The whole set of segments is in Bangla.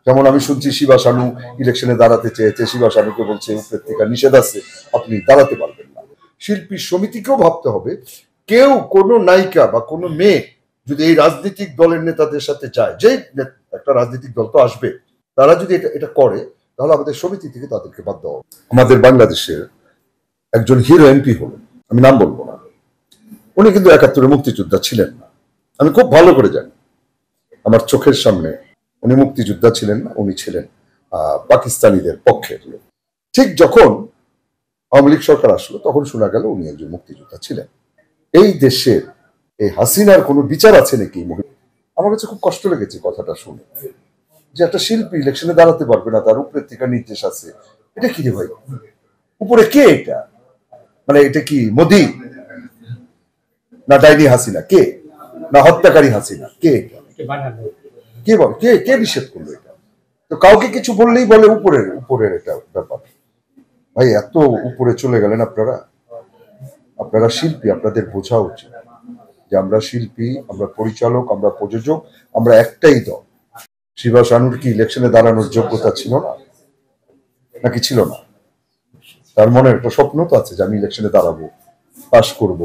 যেমন আমি শুনছি শিবা শানু ইলেকশনে দাঁড়াতে চেয়েছে, শিবা শানুকে বলছে উপরের থেকে নিষেধ আছে, আপনি দাঁড়াতে পারবেন না। শিল্পী সমিতিকেও ভাবতে হবে, কেউ কোনো নায়িকা বা কোনো মেয়ে যদি এই রাজনৈতিক দলের নেতাদের সাথে যায়, যে একটা রাজনৈতিক দল তো আসবে, তারা যদি এটা করে তাহলে আমাদের সমিতি থেকে তাদেরকে বাদ দেওয়া হবে। আমাদের বাংলাদেশের একজন হিরো এমপি হলেন, আমি নাম বলবো না, উনি কিন্তু ৭১ মুক্তিযোদ্ধা ছিলেন না, আমি খুব ভালো করে জানি। আমার চোখের সামনে উনি মুক্তিযোদ্ধা ছিলেন না, উনি ছিলেন পাকিস্তানিদের পক্ষের লোক। ঠিক যখন আওয়ামী লীগ সরকার আসলো তখন শোনা গেল উনি একজন মুক্তিযোদ্ধা ছিলেন। এই দেশের এই হাসিনার কোনো বিচার আছে নাকি? আমার কাছে খুব কষ্ট লেগেছে কথাটা শুনে, যে একটা শিল্পী ইলেকশনে দাঁড়াতে পারবে না, তার উপরের থেকে নির্দেশ আছে। এটা কি রে ভাই? উপরে কে এটা? মানে এটা কি মোদি না ডাইনি হাসিনা? কে? না হত্যাকারী হাসিনা? কে এটা? কে বল, কে কে নিষেধ করলো এটা? তো কাউকে কিছু বললেই বলে উপরের এটা ব্যাপার। ভাই এত উপরে চলে গেলেন আপনারা। আপনারা শিল্পী, আপনাদের বোঝা উচিত যে আমরা শিল্পী, আমরা পরিচালক, আমরা প্রযোজক, আমরা একটাই দল। শিবা শানুর কি ইলেকশনে দাঁড়ানোর যোগ্যতা ছিল না নাকি ছিল না? তার মনে একটা স্বপ্ন তো আছে যে আমি ইলেকশনে দাঁড়াবো, পাশ করব,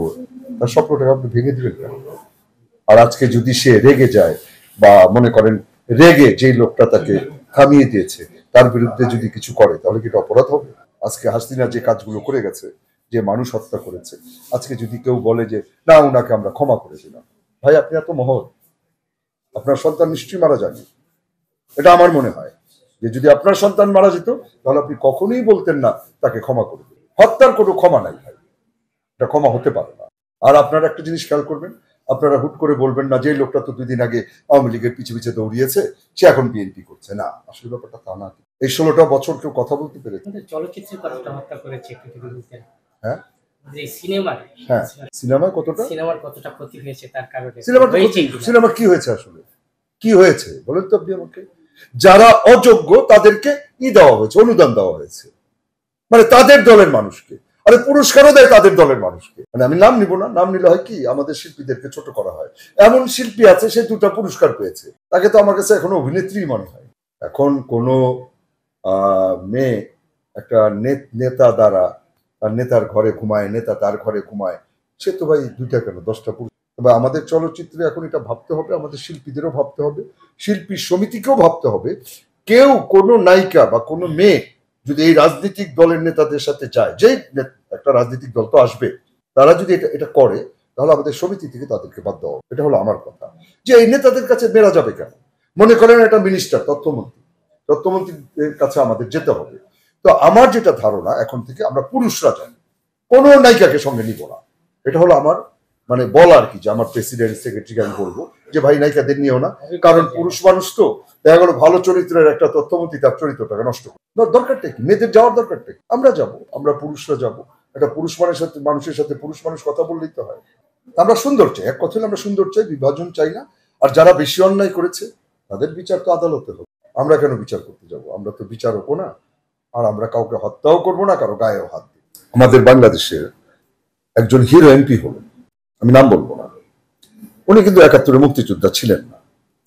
তার স্বপ্নটাকে আপনি ভেঙে দিবেন কেন? আর আজকে যদি সে রেগে যায় বা মনে করেন রেগে যেই লোকটা তাকে থামিয়ে দিয়েছে তার বিরুদ্ধে যদি কিছু করে, তাহলে কি এটা অপরাধ হবে? আজকে হাসিনা যে কাজগুলো করে গেছে, যে মানুষ হত্যা করেছে, আজকে যদি কেউ বলে যে না ওনাকে আমরা ক্ষমা করে দিলাম, ভাই আপনি এত মহৎ, আপনার সন্তান নিশ্চয়ই মারা যায়নি। এটা আমার মনে হয় যে যদি আপনার সন্তান মারা যেত তাহলে আপনি কখনোই বলতেন না তাকে ক্ষমা করে দিন। হত্যার কোনো ক্ষমা নাই ভাই, এটা ক্ষমা হতে পারে না। আর আপনারা একটা জিনিস খেয়াল করবেন, আপনারা হুট করে বলবেন না যে লোকটা তো 2 দিন আগে আওয়ামী লীগের পিছে পিছে দৌড়িয়েছে, সে এখন বিএনপি করছে। না, আসলে ব্যাপারটা তা না। এই 16টা বছর কেউ কথা বলতে পেরেছে? চলচ্চিত্রে কতটা হত্যা করেছে একটু যদি বলতেন। হ্যাঁ, সিনেমায় কতটা ক্ষতি হয়েছে তার কারণে? সিনেমা কি হয়েছে আসলে? কি হয়েছে বলেন তো আপনি আমাকে। যারা অযোগ্য তাদেরকে দেওয়া হয়েছে, অনুদান দেওয়া হয়েছে, মানে তাদের দলের মানুষকে। আরে পুরস্কারও দেয় তাদের দলের মানুষকে। মানে আমি নাম নিব না, নাম নিলে হয় কি আমাদের শিল্পীদেরকে ছোট করা হয়। এমন শিল্পী আছে সে 2টা পুরস্কার পেয়েছে, তাকে তো আমার কাছে এখনো অভিনেত্রী মনে হয়। এখন কোন মেয়ে একটা নেতা দ্বারা, তার নেতার ঘরে ঘুমায়, নেতা তার ঘরে ঘুমায়, সে তো ভাই 2টা কেন 10টা পুরস্কার। তবে আমাদের চলচ্চিত্রে এখন এটা ভাবতে হবে, আমাদের শিল্পীদেরও ভাবতে হবে, শিল্পী সমিতিকেও ভাবতে হবে, কেউ কোনো নায়িকা বা কোনো মেয়ে যদি এই রাজনৈতিক দলের নেতাদের সাথে যায়, যে একটা রাজনৈতিক দল তো আসবে, তারা যদি এটা করে তাহলে আমাদের সমিতি থেকে তাদেরকে বাদ দেওয়া হবে। এটা হলো আমার কথা। যে এই নেতাদের কাছে মেরা যাবে কেন? মনে করেন একটা মিনিস্টার, তথ্যমন্ত্রীর কাছে আমাদের যেতে হবে। তো আমার যেটা ধারণা, এখন থেকে আমরা পুরুষরা যাই, কোনো নায়িকাকে সঙ্গে নিব না। এটা হলো আমার মানে বলার কি, যে আমার প্রেসিডেন্ট সেক্রেটারিকে আমি বলবো যে ভাই নায়িকাদের নিও না, কারণ পুরুষ মানুষ তো দেখা গেল ভালো চরিত্রের একটা তথ্যমন্ত্রী তার চরিত্রটাকে নষ্ট করে। দরকারটা কি? মেয়েদের যাওয়ার দরকারটা কি? আমরা যাব, আমরা পুরুষরা যাব। একটা পুরুষ মানুষের সাথে পুরুষ মানুষ কথা বললেই তো হয়। আমরা সুন্দর চাই, এক কথা হলে আমরা সুন্দর চাই, বিভাজন চাই না। আর যারা বেশি অন্যায় করেছে তাদের বিচার তো আদালতে হবে। আমরা কেন বিচার করতে যাব? আমরা তো বিচারকও না, আর আমরা কাউকে হত্যাও করবো না, কারো গায়েও হাত দিব। আমাদের বাংলাদেশের একজন হিরো এমপি হলেন, আমি নাম বলবো না, উনি কিন্তু ৭১ মুক্তিযোদ্ধা ছিলেন না,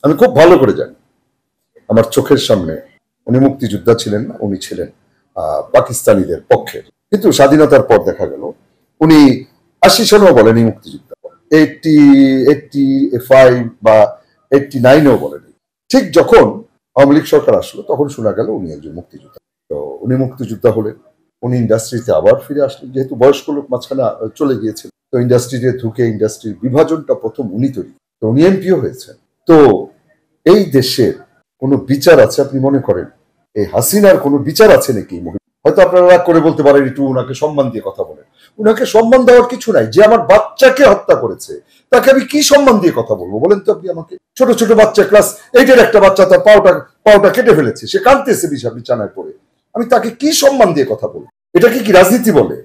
আমি খুব ভালো করে জানি। আমার চোখের সামনে উনি মুক্তিযোদ্ধা ছিলেন না, উনি ছিলেন পাকিস্তানিদের পক্ষের। কিন্তু স্বাধীনতার পর দেখা গেল উনি 80 সনেও বলেনি মুক্তিযোদ্ধা, 85 বা 89ও বলেনি। ঠিক যখন আওয়ামী লীগ সরকার আসলো তখন শোনা গেল উনি একজন মুক্তিযোদ্ধা। তো উনি মুক্তিযোদ্ধা হলেন, উনি ইন্ডাস্ট্রিতে আবার ফিরে আসলেন, যেহেতু বয়স্ক লোক মাঝখানে চলে গিয়েছিল। তো ইন্ডাস্ট্রিতে ঢুকে ইন্ডাস্ট্রির বিভাজনটা প্রথম উনি তৈরি, তো উনি এমপিও হয়েছেন। তো এই দেশের কোনো বিচার আছে আপনি মনে করেন? এই হাসিনার কোনো বিচার আছে নাকি? হয়তো আপনারা রাগ করে বলতে পারেন একটু ওনাকে সম্মান দিয়ে কথা বলেন। ওনাকে সম্মান দেওয়ার কিছু নাই। যে আমার বাচ্চাকে হত্যা করেছে তাকে আমি কি সম্মান দিয়ে কথা বলবো বলেন তো আপনি আমাকে? ছোট ছোট বাচ্চা, ক্লাস 8-এর একটা বাচ্চা তার পাওটা কেটে ফেলেছে, সে কাঁদতেছে বিছানায় পড়ে, আমি তাকে কি সম্মান দিয়ে কথা বলবো? এটা কি রাজনীতি বলে?